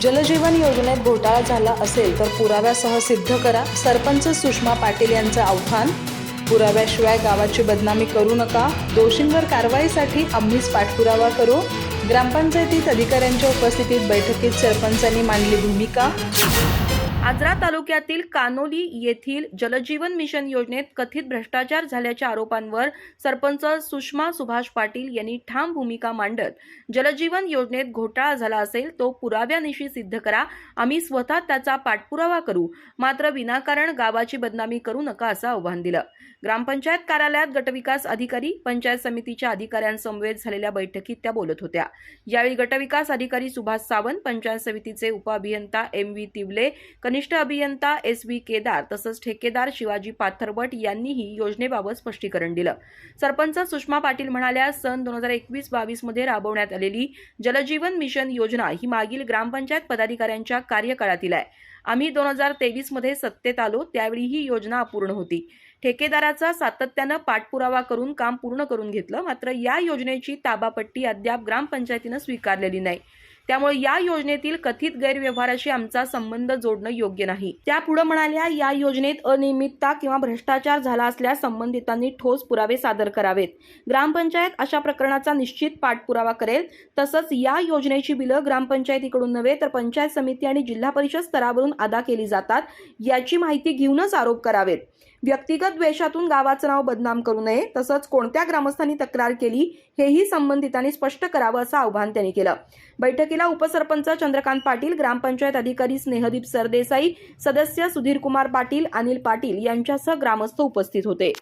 जलजीवन योजनेत घोटाळा झाला असेल तर पुराव्यासह सिद्ध करा. सरपंच सुषमा पाटील यांचं आव्हान. पुराव्याशिवाय गावाची बदनामी करू नका. दोषींवर कारवाईसाठी आम्हीच पाठपुरावा करू. ग्रामपंचायतीत अधिकाऱ्यांच्या उपस्थितीत बैठकीत सरपंचांनी मांडली भूमिका. आजरा तालुक्यातील कानोली येथील जलजीवन मिशन योजनेत कथित भ्रष्टाचार झाल्याच्या आरोपांवर सरपंच सुषमा सुभाष पाटील यांनी ठाम भूमिका मांडत जलजीवन योजनेत घोटाळा झाला असेल तो पुराव्यानिशी सिद्ध करा. आम्ही स्वतः त्याचा पाठपुरावा करू, मात्र विनाकारण गावाची बदनामी करू नका असं आवाहन दिलं. ग्रामपंचायत कार्यालयात गटविकास अधिकारी, पंचायत समितीच्या अधिकाऱ्यांसमवेत झालेल्या बैठकीत त्या बोलत होत्या. यावेळी गटविकास अधिकारी सुभाष सावंत, पंचायत समितीचे उपअभियंता MV तिवले, कनिष्ठ अभियंता SV केदार तसंच ठेकेदार शिवाजी पाथरवट यांनीही योजनेबाबत स्पष्टीकरण दिलं. सरपंच सुषमा पाटील म्हणाल्या, सन 2021-22 मध्ये राबवण्यात आलेली जलजीवन मिशन योजना ही मागील ग्रामपंचायत पदाधिकाऱ्यांच्या कार्यकाळातील आहे. आम्ही 2023 मध्ये सत्तेत आलो त्यावेळी ही योजना अपूर्ण होती. ठेकेदाराचा सातत्यानं पाठपुरावा करून काम पूर्ण करून घेतलं, मात्र या योजनेची ताबापट्टी अद्याप ग्रामपंचायतीनं स्वीकारलेली नाही. त्यामुळे या योजनेतील कथित गैरव्यवहाराशी आमचा संबंध जोडणं योग्य नाही. त्या पुढे म्हणाल्या, या योजनेत अनियमितता किंवा भ्रष्टाचार झाला असल्यास संबंधितांनी ठोस पुरावे सादर करावेत. ग्रामपंचायत अशा प्रकरणाचा निश्चित पाठपुरावा करेल. तसंच या योजनेची बिलं ग्रामपंचायतीकडून नव्हे तर पंचायत समिती आणि जिल्हा परिषद स्तरावरून अदा केली जातात याची माहिती घेऊनच आरोप करावेत. व्यक्तिगत द्वेषातून गावाचं नाव बदनाम करू नये. तसंच कोणत्या ग्रामस्थांनी तक्रार केली हेही संबंधितांनी स्पष्ट करावं असं आवाहन त्यांनी केलं. बैठकीला उपसरपंच चंद्रकांत पाटील, ग्रामपंचायत अधिकारी स्नेहदीप सरदेसाई, सदस्य सुधीरकुमार पाटील, अनिल पाटील यांच्यासह ग्रामस्थ उपस्थित होते.